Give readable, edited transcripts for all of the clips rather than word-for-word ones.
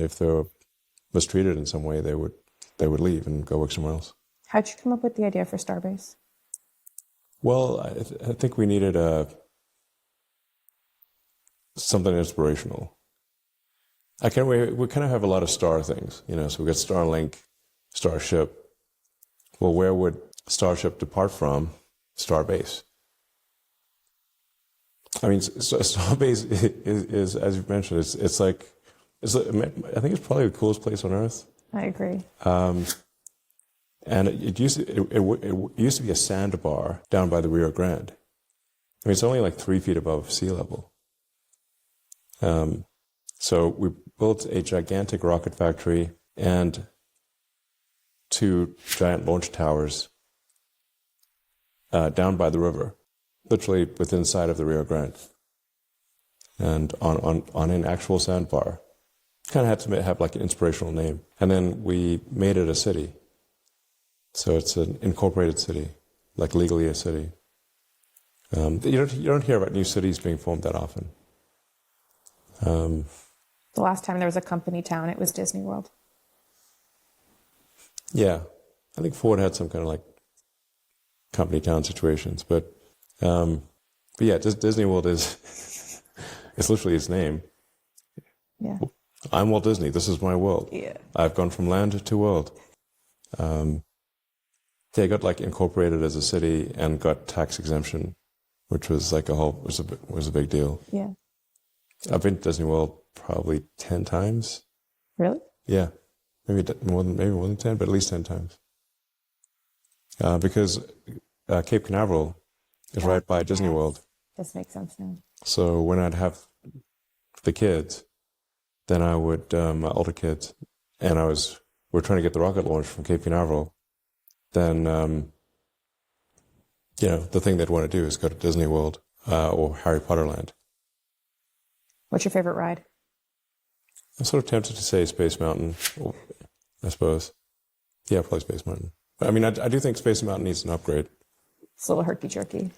and if they're mistreated in some way, they would leave and go work somewhere else. How'd you come up with the idea for Starbase? Well, I think we needed something inspirational. We kind of have a lot of star things, so we got Starlink, Starship. Well, where would Starship depart from? Starbase. I mean, Starbase is as you mentioned, it's like, I think it's probably the coolest place on Earth. I agree. And it used to be a sandbar down by the Rio Grande. I mean, it's only like 3 feet above sea level. So we built a gigantic rocket factory and 2 giant launch towers down by the river, literally within sight of the Rio Grande, and on an actual sandbar. Kind of had to have like an inspirational name, and then we made it a city. So it's an incorporated city, like legally a city. You don't hear about new cities being formed that often. The last time there was a company town, it was Disney World. Yeah, I think Ford had some kind of like company town situations, but yeah, Disney World is it's literally its name. Yeah. I'm Walt Disney. This is my world. Yeah. I've gone from land to world. They got like incorporated as a city and got tax exemption, which was like was a big deal. Yeah. I've been to Disney World probably 10 times. Really? Yeah, maybe more than 10, but at least 10 times. Because Cape Canaveral is right by Disney World. This makes sense now. So when I'd have the kids, then I would my older kids, and we're trying to get the rocket launch from Cape Canaveral. Then the thing they'd want to do is go to Disney World or Harry Potter Land. What's your favorite ride? I'm sort of tempted to say Space Mountain, I suppose. Yeah, probably Space Mountain. I mean, I do think Space Mountain needs an upgrade. It's a little herky-jerky.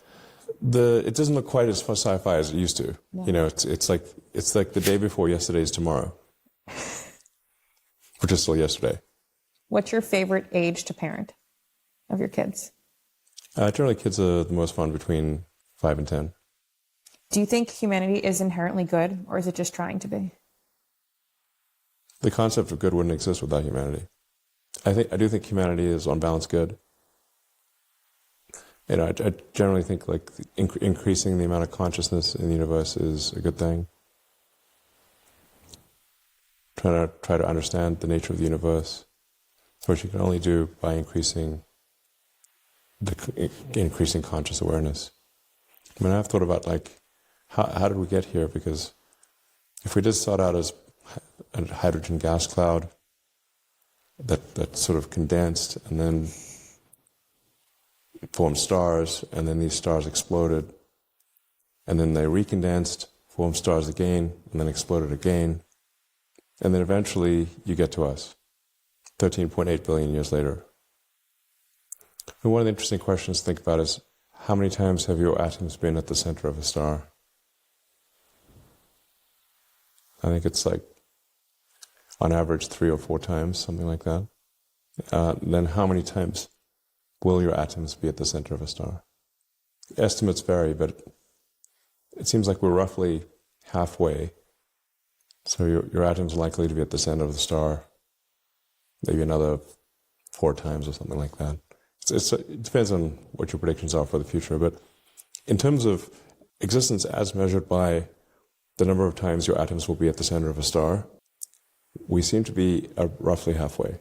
It doesn't look quite as sci-fi as it used to. No. It's like the day before yesterday's tomorrow, which is still yesterday. What's your favorite age to parent of your kids? Generally, kids are the most fun between 5 and 10. Do you think humanity is inherently good, or is it just trying to be? The concept of good wouldn't exist without humanity. I do think humanity is on balance good. I generally think like increasing the amount of consciousness in the universe is a good thing. Try to understand the nature of the universe, which you can only do by increasing conscious awareness. I mean, I've thought about like how did we get here? Because if we just start out as a hydrogen gas cloud that sort of condensed and then formed stars, and then these stars exploded, and then they recondensed, formed stars again, and then exploded again, and then eventually you get to us, 13.8 billion years later. And one of the interesting questions to think about is, how many times have your atoms been at the center of a star? I think it's like, on average, 3 or 4 times, something like that. Then how many times will your atoms be at the center of a star? Estimates vary, but it seems like we're roughly halfway. So your atoms are likely to be at the center of the star, maybe another 4 times or something like that. It depends on what your predictions are for the future, but in terms of existence as measured by the number of times your atoms will be at the center of a star, we seem to be roughly halfway.